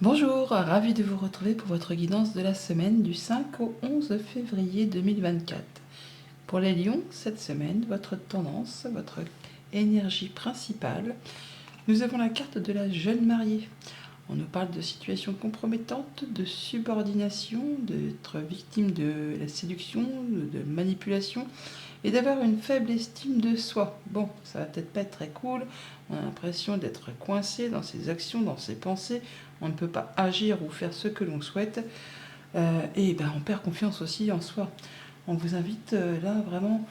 Bonjour, ravi de vous retrouver pour votre guidance de la semaine du 5 au 11 février 2024. Pour les lions, cette semaine, votre tendance, votre énergie principale, nous avons la carte de la jeune mariée. On nous parle de situations compromettantes, de subordination, d'être victime de la séduction, de manipulation et d'avoir une faible estime de soi. Bon, ça va peut-être pas être très cool, on a l'impression d'être coincé dans ses actions, dans ses pensées, on ne peut pas agir ou faire ce que l'on souhaite, et ben, on perd confiance aussi en soi. On vous invite là vraiment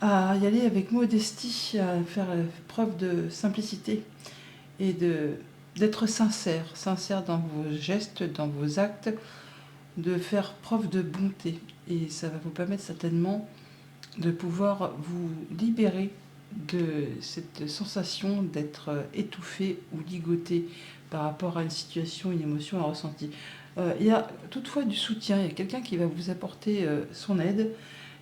à y aller avec modestie, à faire preuve de simplicité et d'être sincère dans vos gestes, dans vos actes, de faire preuve de bonté. Et ça va vous permettre certainement de pouvoir vous libérer de cette sensation d'être étouffé ou ligoté par rapport à une situation, une émotion, un ressenti. Il y a toutefois du soutien, il y a quelqu'un qui va vous apporter son aide,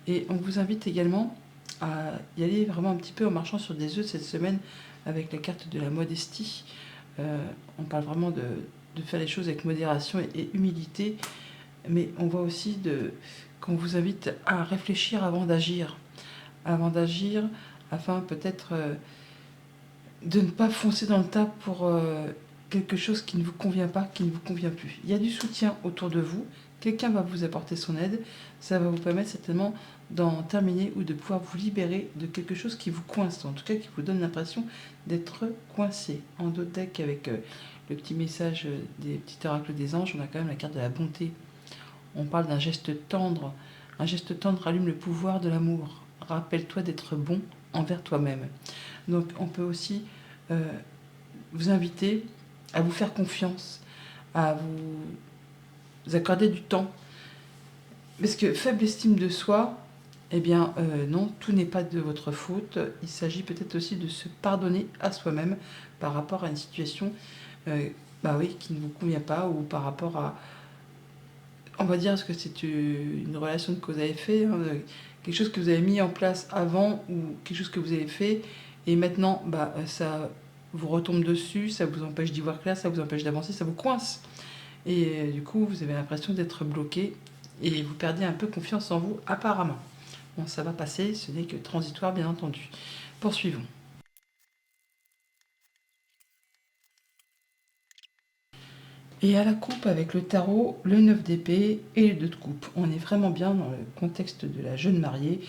et on vous invite également à y aller vraiment un petit peu en marchant sur des œufs cette semaine avec la carte de la modestie. On parle vraiment de faire les choses avec modération et humilité, mais on voit aussi qu'on vous invite à réfléchir avant d'agir, afin peut-être de ne pas foncer dans le tas pour quelque chose qui ne vous convient pas, qui ne vous convient plus. Il y a du soutien autour de vous, quelqu'un va vous apporter son aide, ça va vous permettre certainement d'en terminer ou de pouvoir vous libérer de quelque chose qui vous coince, en tout cas qui vous donne l'impression d'être coincé. En d'autres decks, avec le petit message des petits oracles des anges, on a quand même la carte de la bonté. On parle d'un geste tendre. Un geste tendre allume le pouvoir de l'amour. Rappelle-toi d'être bon envers toi-même. Donc on peut aussi euh, vous inviter à vous faire confiance, à vous accorder du temps. Parce que faible estime de soi, eh bien non, tout n'est pas de votre faute. Il s'agit peut-être aussi de se pardonner à soi-même par rapport à une situation qui ne vous convient pas, ou par rapport à, on va dire, parce que c'est une relation de cause à effet, hein, quelque chose que vous avez mis en place avant ou quelque chose que vous avez fait, et maintenant ça vous retombe dessus, ça vous empêche d'y voir clair, ça vous empêche d'avancer, ça vous coince. Et du coup, vous avez l'impression d'être bloqué et vous perdez un peu confiance en vous apparemment. Bon, ça va passer, ce n'est que transitoire bien entendu. Poursuivons. Et à la coupe avec le tarot, le 9 d'épée et le 2 de coupe. On est vraiment bien dans le contexte de la jeune mariée.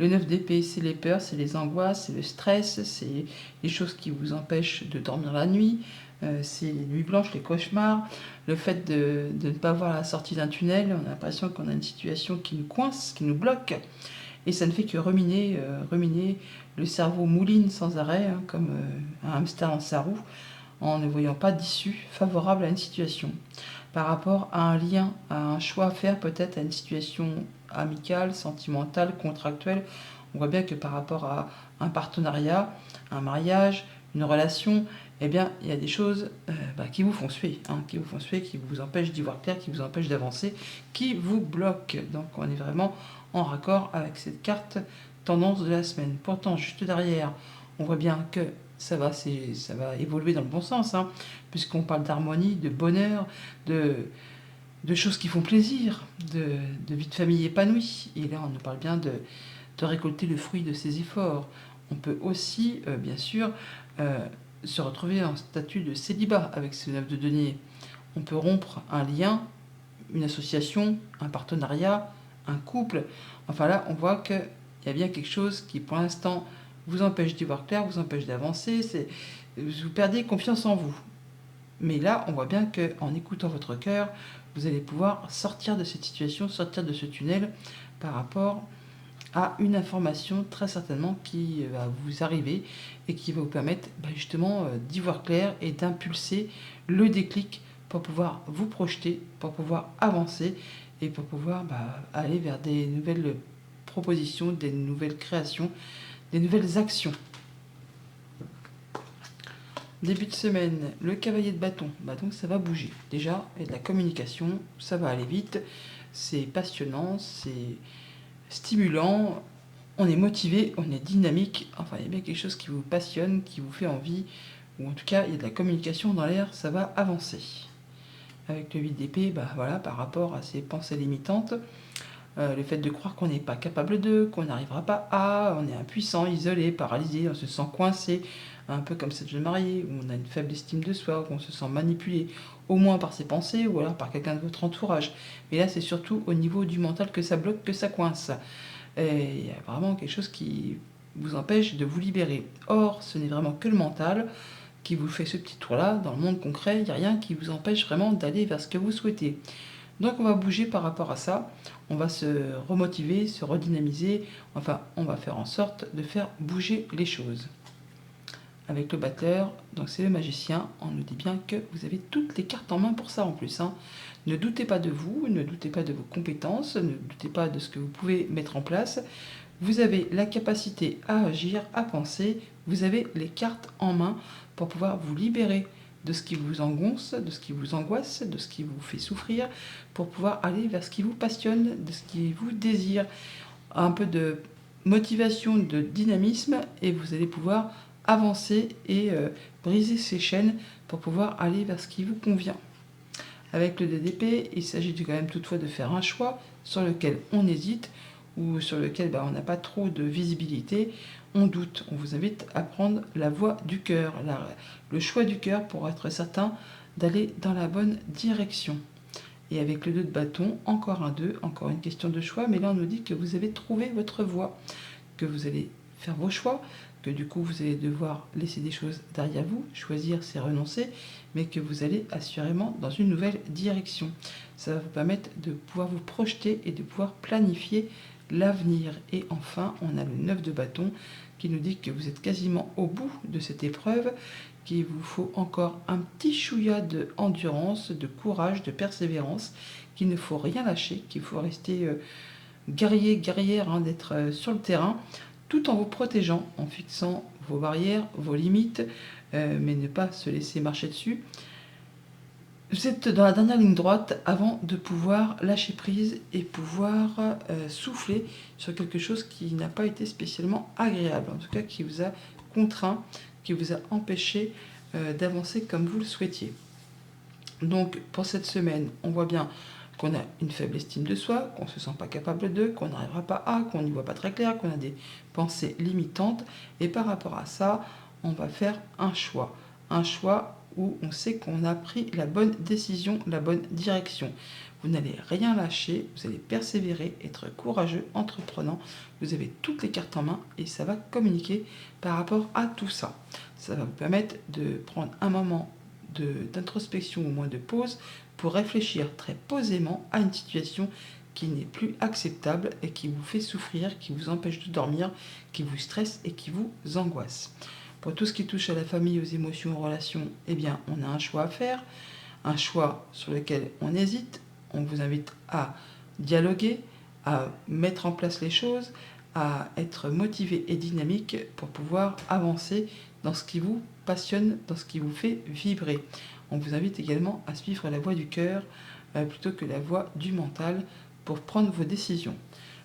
Le 9 d'épée, c'est les peurs, c'est les angoisses, c'est le stress, c'est les choses qui vous empêchent de dormir la nuit, c'est les nuits blanches, les cauchemars, le fait de ne pas voir la sortie d'un tunnel. On a l'impression qu'on a une situation qui nous coince, qui nous bloque, et ça ne fait que ruminer, ruminer. Le cerveau mouline sans arrêt, hein, comme un hamster dans sa roue, en ne voyant pas d'issue favorable à une situation. Par rapport à un lien, à un choix à faire, peut-être à une situation amicale, sentimentale, contractuelle, on voit bien que par rapport à un partenariat, un mariage, une relation, eh bien, il y a des choses qui vous font suer, hein, qui vous font suer, qui vous empêchent d'y voir clair, qui vous empêchent d'avancer, qui vous bloquent. Donc on est vraiment en raccord avec cette carte tendance de la semaine. Pourtant, juste derrière, on voit bien que ça va évoluer dans le bon sens, hein, puisqu'on parle d'harmonie, de bonheur, de, de choses qui font plaisir, de vie de famille épanouie. Et là, on nous parle bien de récolter le fruit de ses efforts. On peut aussi, bien sûr, euh, se retrouver en statut de célibat avec ce 9 de denier. On peut rompre un lien, une association, un partenariat, un couple. Enfin là, on voit qu'il y a bien quelque chose qui, pour l'instant, vous empêche d'y voir clair, vous empêche d'avancer. Vous perdez confiance en vous. Mais là, on voit bien qu'en écoutant votre cœur, vous allez pouvoir sortir de cette situation, sortir de ce tunnel par rapport à une information très certainement qui va vous arriver et qui va vous permettre justement d'y voir clair et d'impulser le déclic pour pouvoir vous projeter, pour pouvoir avancer et pour pouvoir aller vers des nouvelles propositions, des nouvelles créations, des nouvelles actions. Début de semaine, le cavalier de bâton, donc ça va bouger. Déjà, il y a de la communication, ça va aller vite, c'est passionnant, c'est stimulant, on est motivé, on est dynamique, enfin il y a bien quelque chose qui vous passionne, qui vous fait envie, ou en tout cas il y a de la communication dans l'air, ça va avancer. Avec le 8 d'épée, bah voilà, par rapport à ces pensées limitantes, le fait de croire qu'on n'est pas capable de, qu'on n'arrivera pas à, on est impuissant, isolé, paralysé, on se sent coincé, un peu comme cette jeune mariée, où on a une faible estime de soi, où on se sent manipulé, au moins par ses pensées, ou alors par quelqu'un de votre entourage. Mais là, c'est surtout au niveau du mental que ça bloque, que ça coince. Et il y a vraiment quelque chose qui vous empêche de vous libérer. Or, ce n'est vraiment que le mental qui vous fait ce petit tour-là. Dans le monde concret, il n'y a rien qui vous empêche vraiment d'aller vers ce que vous souhaitez. Donc on va bouger par rapport à ça, on va se remotiver, se redynamiser, enfin on va faire en sorte de faire bouger les choses. Avec le batteur, donc c'est le magicien, on nous dit bien que vous avez toutes les cartes en main pour ça en plus. Ne doutez pas de vous, ne doutez pas de vos compétences, ne doutez pas de ce que vous pouvez mettre en place. Vous avez la capacité à agir, à penser, vous avez les cartes en main pour pouvoir vous libérer de ce qui vous engonce, de ce qui vous angoisse, de ce qui vous fait souffrir, pour pouvoir aller vers ce qui vous passionne, de ce qui vous désire. Un peu de motivation, de dynamisme, et vous allez pouvoir avancer et briser ces chaînes pour pouvoir aller vers ce qui vous convient. Avec le DDP, il s'agit quand même toutefois de faire un choix sur lequel on hésite ou sur lequel on n'a pas trop de visibilité, on doute. On vous invite à prendre la voie du cœur, le choix du cœur pour être certain d'aller dans la bonne direction. Et avec le 2 de bâton, encore un 2, encore une question de choix, mais là on nous dit que vous avez trouvé votre voie, que vous allez faire vos choix, que du coup vous allez devoir laisser des choses derrière vous, choisir c'est renoncer, mais que vous allez assurément dans une nouvelle direction. Ça va vous permettre de pouvoir vous projeter et de pouvoir planifier l'avenir. Et enfin, on a le 9 de bâton qui nous dit que vous êtes quasiment au bout de cette épreuve, qu'il vous faut encore un petit chouïa d'endurance, de courage, de persévérance, qu'il ne faut rien lâcher, qu'il faut rester guerrier, guerrière, d'être sur le terrain, tout en vous protégeant, en fixant vos barrières, vos limites, mais ne pas se laisser marcher dessus. Vous êtes dans la dernière ligne droite avant de pouvoir lâcher prise et pouvoir souffler sur quelque chose qui n'a pas été spécialement agréable, en tout cas qui vous a contraint, qui vous a empêché d'avancer comme vous le souhaitiez. Donc pour cette semaine, on voit bien qu'on a une faible estime de soi, qu'on ne se sent pas capable de, qu'on n'arrivera pas à, qu'on n'y voit pas très clair, qu'on a des pensées limitantes. Et par rapport à ça, on va faire un choix. Un choix où on sait qu'on a pris la bonne décision, la bonne direction. Vous n'allez rien lâcher, vous allez persévérer, être courageux, entreprenant. Vous avez toutes les cartes en main et ça va communiquer par rapport à tout ça. Ça va vous permettre de prendre un moment d'introspection ou moins de pause pour réfléchir très posément à une situation qui n'est plus acceptable et qui vous fait souffrir, qui vous empêche de dormir, qui vous stresse et qui vous angoisse. Pour tout ce qui touche à la famille, aux émotions, aux relations, eh bien, on a un choix à faire, un choix sur lequel on hésite. On vous invite à dialoguer, à mettre en place les choses, à être motivé et dynamique pour pouvoir avancer dans ce qui vous passionne, dans ce qui vous fait vibrer. On vous invite également à suivre la voie du cœur plutôt que la voie du mental pour prendre vos décisions.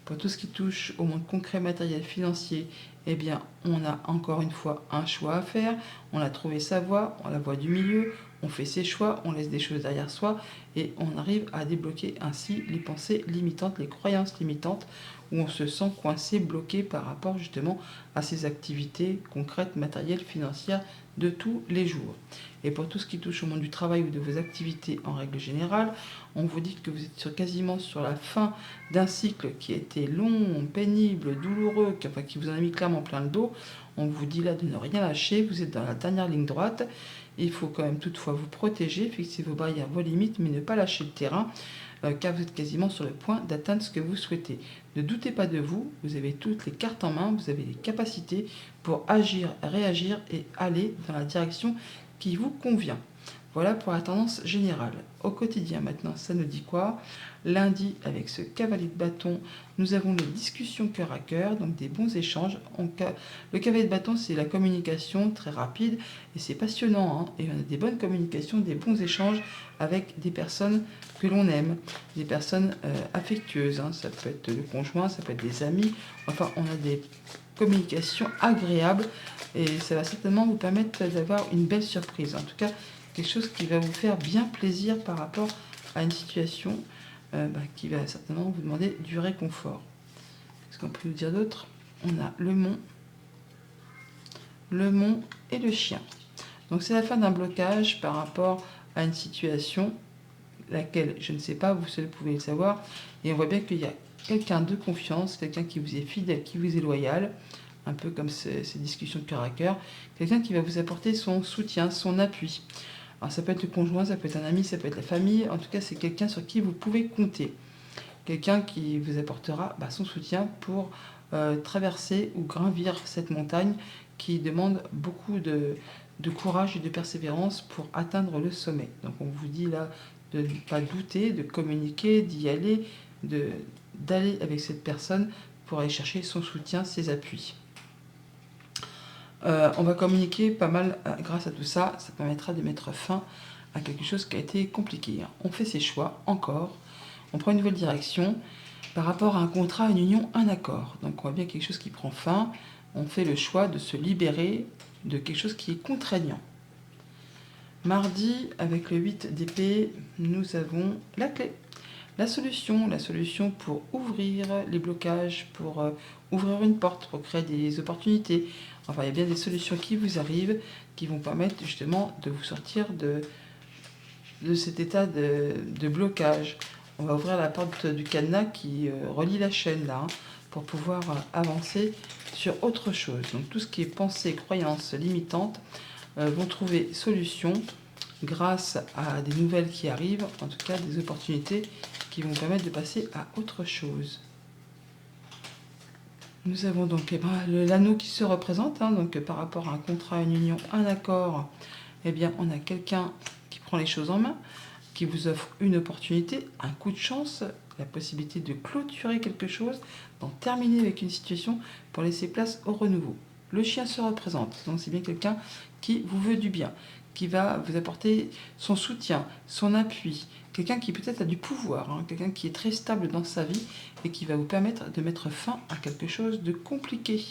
Pour tout ce qui touche au monde concret, matériel, financier, eh bien, on a encore une fois un choix à faire. On a trouvé sa voie, on la voie du milieu, on fait ses choix, on laisse des choses derrière soi et on arrive à débloquer ainsi les pensées limitantes, les croyances limitantes où on se sent coincé, bloqué par rapport justement à ces activités concrètes, matérielles, financières de tous les jours. Et pour tout ce qui touche au monde du travail ou de vos activités en règle générale, on vous dit que vous êtes quasiment sur la fin d'un cycle qui a été long, pénible, douloureux, qui vous en a mis clairement plein le dos. On vous dit là de ne rien lâcher, vous êtes dans la dernière ligne droite. Il faut quand même toutefois vous protéger, fixer vos barrières, vos limites, mais ne pas lâcher le terrain, car vous êtes quasiment sur le point d'atteindre ce que vous souhaitez. Ne doutez pas de vous, vous avez toutes les cartes en main, vous avez les capacités pour agir, réagir et aller dans la direction qui vous convient. Voilà pour la tendance générale. Au quotidien maintenant, ça nous dit quoi? Lundi, avec ce cavalier de bâton, nous avons les discussions cœur à cœur, donc des bons échanges. Le cavalier de bâton, c'est la communication très rapide et c'est passionnant. Et on a des bonnes communications, des bons échanges avec des personnes que l'on aime, des personnes affectueuses. Ça peut être le conjoint, ça peut être des amis. Enfin, on a des communications agréables et ça va certainement vous permettre d'avoir une belle surprise. En tout cas, quelque chose qui va vous faire bien plaisir par rapport à une situation qui va certainement vous demander du réconfort. Qu'est-ce qu'on peut vous dire d'autre? On a le mont et le chien. Donc c'est la fin d'un blocage par rapport à une situation, laquelle je ne sais pas, vous seul pouvez le savoir. Et on voit bien qu'il y a quelqu'un de confiance, quelqu'un qui vous est fidèle, qui vous est loyal, un peu comme ces discussions de cœur à cœur, quelqu'un qui va vous apporter son soutien, son appui. Alors ça peut être le conjoint, ça peut être un ami, ça peut être la famille, en tout cas c'est quelqu'un sur qui vous pouvez compter. Quelqu'un qui vous apportera son soutien pour traverser ou gravir cette montagne qui demande beaucoup de courage et de persévérance pour atteindre le sommet. Donc on vous dit là de ne pas douter, de communiquer, d'y aller, d'aller avec cette personne pour aller chercher son soutien, ses appuis. On va communiquer pas mal grâce à tout ça, ça permettra de mettre fin à quelque chose qui a été compliqué. On fait ses choix encore, on prend une nouvelle direction par rapport à un contrat, une union, un accord. Donc on voit bien quelque chose qui prend fin, on fait le choix de se libérer de quelque chose qui est contraignant. Mardi, avec le 8 d'épée, nous avons la clé. La solution pour ouvrir les blocages, pour ouvrir une porte, pour créer des opportunités. Enfin, il y a bien des solutions qui vous arrivent, qui vont permettre justement de vous sortir de cet état de blocage. On va ouvrir la porte du cadenas qui relie la chaîne là, pour pouvoir avancer sur autre chose. Donc tout ce qui est pensée, croyances limitantes vont trouver solution grâce à des nouvelles qui arrivent, en tout cas des opportunités qui vont permettre de passer à autre chose. Nous avons donc l'anneau qui se représente, donc par rapport à un contrat, une union, un accord, on a quelqu'un qui prend les choses en main, qui vous offre une opportunité, un coup de chance, la possibilité de clôturer quelque chose, d'en terminer avec une situation pour laisser place au renouveau. Le chien se représente, donc c'est bien quelqu'un qui vous veut du bien, qui va vous apporter son soutien, son appui, quelqu'un qui peut-être a du pouvoir, quelqu'un qui est très stable dans sa vie et qui va vous permettre de mettre fin à quelque chose de compliqué,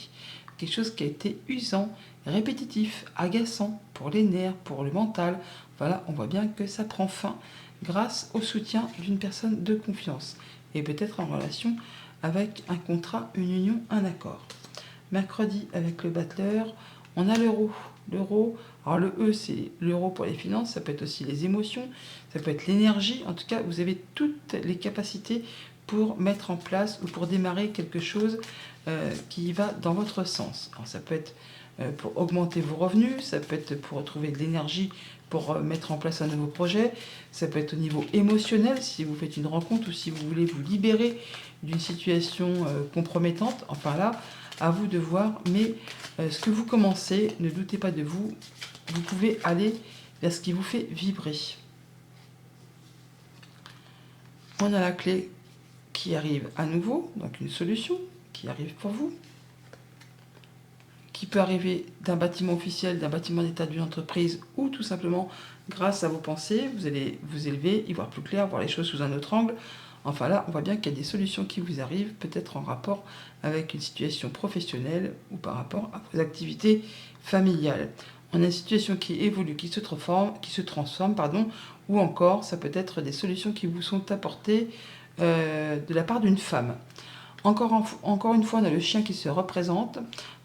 quelque chose qui a été usant, répétitif, agaçant pour les nerfs, pour le mental. Voilà, on voit bien que ça prend fin grâce au soutien d'une personne de confiance et peut-être en relation avec un contrat, une union, un accord. Mercredi, avec le battleur, on a l'euro. L'euro, alors le E, c'est l'euro pour les finances, ça peut être aussi les émotions, ça peut être l'énergie. En tout cas, vous avez toutes les capacités pour mettre en place ou pour démarrer quelque chose qui va dans votre sens. Alors ça peut être pour augmenter vos revenus, ça peut être pour retrouver de l'énergie pour mettre en place un nouveau projet, ça peut être au niveau émotionnel, si vous faites une rencontre ou si vous voulez vous libérer d'une situation compromettante. Enfin là, à vous de voir, mais ce que vous commencez, ne doutez pas de vous, vous pouvez aller vers ce qui vous fait vibrer. On a la clé qui arrive à nouveau, donc une solution qui arrive pour vous, qui peut arriver d'un bâtiment officiel, d'un bâtiment d'état d'une entreprise, ou tout simplement grâce à vos pensées, vous allez vous élever, y voir plus clair, voir les choses sous un autre angle. Enfin là, on voit bien qu'il y a des solutions qui vous arrivent, peut-être en rapport avec une situation professionnelle ou par rapport à vos activités familiales. On a une situation qui évolue, qui se transforme, ou encore ça peut être des solutions qui vous sont apportées de la part d'une femme. Encore une fois, on a le chien qui se représente,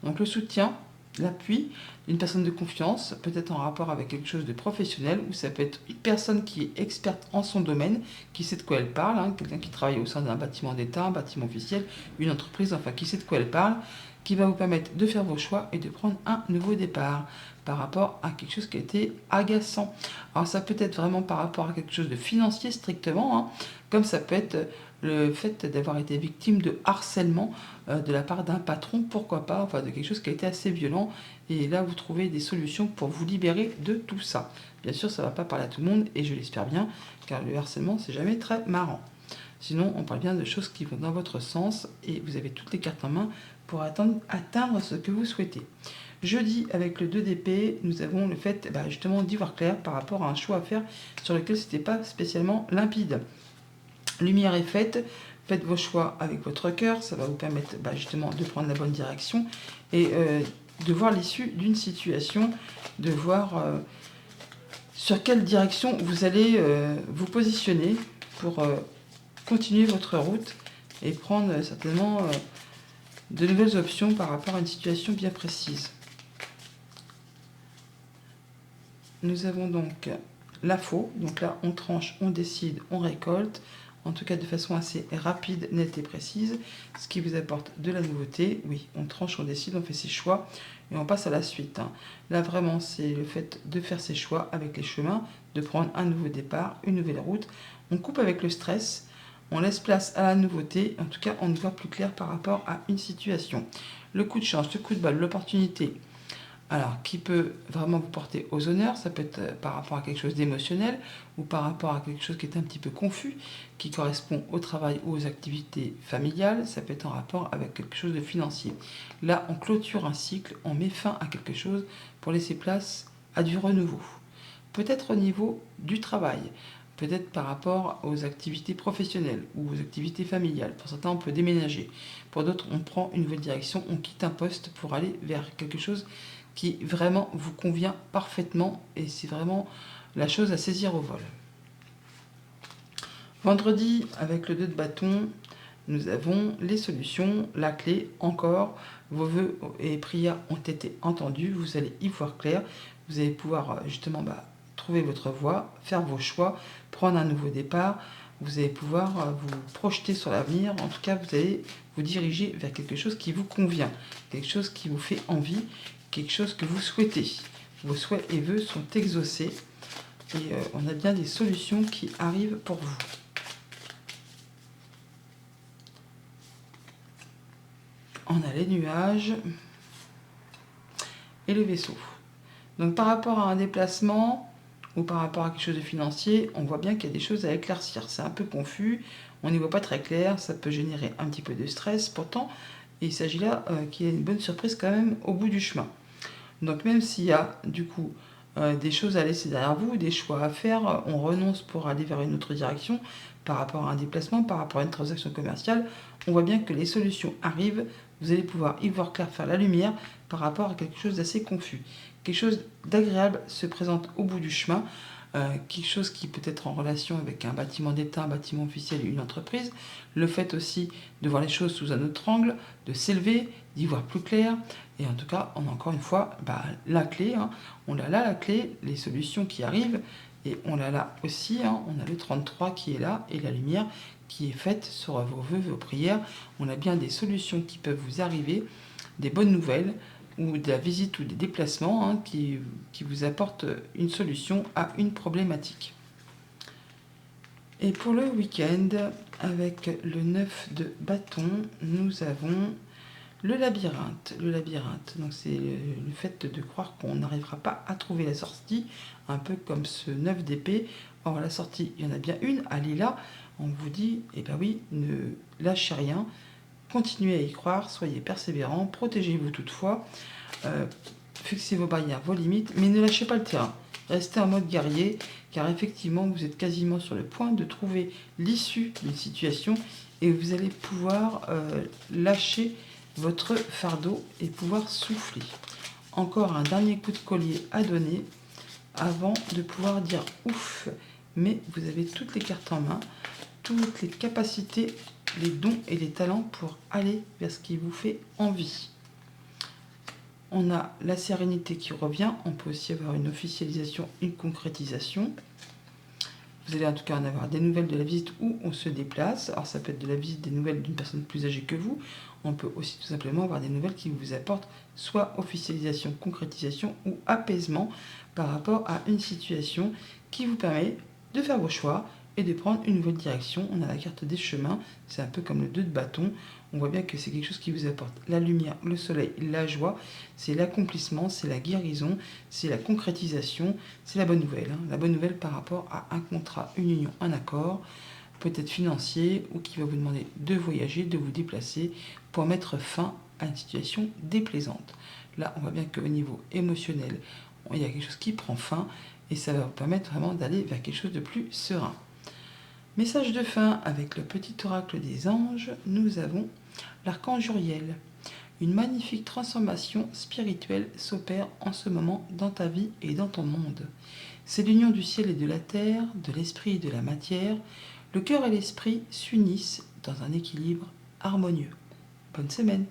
donc le soutien, l'appui d'une personne de confiance, peut-être en rapport avec quelque chose de professionnel, ou ça peut être une personne qui est experte en son domaine, qui sait de quoi elle parle, quelqu'un qui travaille au sein d'un bâtiment d'État, un bâtiment officiel, une entreprise, enfin qui sait de quoi elle parle, qui va vous permettre de faire vos choix et de prendre un nouveau départ par rapport à quelque chose qui a été agaçant. Alors ça peut être vraiment par rapport à quelque chose de financier strictement, comme ça peut être le fait d'avoir été victime de harcèlement de la part d'un patron, pourquoi pas, enfin de quelque chose qui a été assez violent, et là vous trouvez des solutions pour vous libérer de tout ça. Bien sûr, ça ne va pas parler à tout le monde, et je l'espère bien, car le harcèlement, c'est jamais très marrant. Sinon, on parle bien de choses qui vont dans votre sens, et vous avez toutes les cartes en main pour atteindre ce que vous souhaitez. Jeudi, avec le 2 d'épée, nous avons le fait justement d'y voir clair par rapport à un choix à faire sur lequel ce n'était pas spécialement limpide. Lumière est faite, faites vos choix avec votre cœur, ça va vous permettre justement de prendre la bonne direction et de voir l'issue d'une situation, de voir sur quelle direction vous allez vous positionner pour continuer votre route et prendre certainement de nouvelles options par rapport à une situation bien précise. Nous avons donc l'info, donc là on tranche, on décide, on récolte, en tout cas de façon assez rapide, nette et précise, ce qui vous apporte de la nouveauté. Oui, on tranche, on décide, on fait ses choix et on passe à la suite. Là vraiment c'est le fait de faire ses choix avec les chemins, de prendre un nouveau départ, une nouvelle route. On coupe avec le stress, on laisse place à la nouveauté, en tout cas on y voit plus clair par rapport à une situation. Le coup de chance, le coup de balle, l'opportunité, alors, qui peut vraiment vous porter aux honneurs, ça peut être par rapport à quelque chose d'émotionnel ou par rapport à quelque chose qui est un petit peu confus, qui correspond au travail ou aux activités familiales, ça peut être en rapport avec quelque chose de financier. Là, on clôture un cycle, on met fin à quelque chose pour laisser place à du renouveau. Peut-être au niveau du travail, peut-être par rapport aux activités professionnelles ou aux activités familiales. Pour certains, on peut déménager. Pour d'autres, on prend une nouvelle direction, on quitte un poste pour aller vers quelque chose qui vraiment vous convient parfaitement et c'est vraiment la chose à saisir au vol. Vendredi, avec le 2 de bâton, nous avons les solutions, la clé, encore, vos vœux et prières ont été entendus, vous allez y voir clair, vous allez pouvoir justement trouver votre voie, faire vos choix, prendre un nouveau départ, vous allez pouvoir vous projeter sur l'avenir, en tout cas vous allez vous diriger vers quelque chose qui vous convient, quelque chose qui vous fait envie, quelque chose que vous souhaitez. Vos souhaits et vœux sont exaucés et on a bien des solutions qui arrivent pour vous. On a les nuages et le vaisseau. Donc par rapport à un déplacement ou par rapport à quelque chose de financier, on voit bien qu'il y a des choses à éclaircir. C'est un peu confus, on n'y voit pas très clair, ça peut générer un petit peu de stress. Pourtant, il s'agit là qu'il y ait une bonne surprise quand même au bout du chemin. Donc même s'il y a du coup des choses à laisser derrière vous, des choix à faire, on renonce pour aller vers une autre direction par rapport à un déplacement, par rapport à une transaction commerciale, on voit bien que les solutions arrivent, vous allez pouvoir y voir clair, faire la lumière par rapport à quelque chose d'assez confus. Quelque chose d'agréable se présente au bout du chemin, quelque chose qui peut être en relation avec un bâtiment d'État, un bâtiment officiel, une entreprise, le fait aussi de voir les choses sous un autre angle, de s'élever, d'y voir plus clair, et en tout cas, on a encore une fois la clé, on a là la clé, les solutions qui arrivent, et on a là aussi, on a le 33 qui est là, et la lumière qui est faite sur vos vœux, vos prières. On a bien des solutions qui peuvent vous arriver, des bonnes nouvelles, ou de la visite ou des déplacements qui vous apportent une solution à une problématique. Et pour le week-end, avec le 9 de bâton, nous avons le labyrinthe. Le labyrinthe, donc c'est le fait de croire qu'on n'arrivera pas à trouver la sortie, un peu comme ce 9 d'épée. Or la sortie, il y en a bien une, allez là, on vous dit, eh bien oui, ne lâchez rien, continuez à y croire, soyez persévérants, protégez-vous toutefois, fixez vos barrières, vos limites, mais ne lâchez pas le terrain. Restez en mode guerrier, car effectivement, vous êtes quasiment sur le point de trouver l'issue d'une situation et vous allez pouvoir lâcher votre fardeau et pouvoir souffler. Encore un dernier coup de collier à donner avant de pouvoir dire ouf, mais vous avez toutes les cartes en main, toutes les capacités, les dons et les talents pour aller vers ce qui vous fait envie. On a la sérénité qui revient, on peut aussi avoir une officialisation, une concrétisation. Vous allez en tout cas en avoir des nouvelles de la visite où on se déplace. Alors ça peut être de la visite, des nouvelles d'une personne plus âgée que vous. On peut aussi tout simplement avoir des nouvelles qui vous apportent soit officialisation, concrétisation ou apaisement par rapport à une situation qui vous permet de faire vos choix et de prendre une nouvelle direction. On a la carte des chemins, c'est un peu comme le 2 de bâton. On voit bien que c'est quelque chose qui vous apporte la lumière, le soleil, la joie. C'est l'accomplissement, c'est la guérison, c'est la concrétisation, c'est la bonne nouvelle. La bonne nouvelle par rapport à un contrat, une union, un accord, peut-être financier, ou qui va vous demander de voyager, de vous déplacer pour mettre fin à une situation déplaisante. Là, on voit bien qu'au niveau émotionnel, il y a quelque chose qui prend fin et ça va vous permettre vraiment d'aller vers quelque chose de plus serein. Message de fin avec le petit oracle des anges, nous avons l'archange Uriel. Une magnifique transformation spirituelle s'opère en ce moment dans ta vie et dans ton monde. C'est l'union du ciel et de la terre, de l'esprit et de la matière. Le cœur et l'esprit s'unissent dans un équilibre harmonieux. Bonne semaine!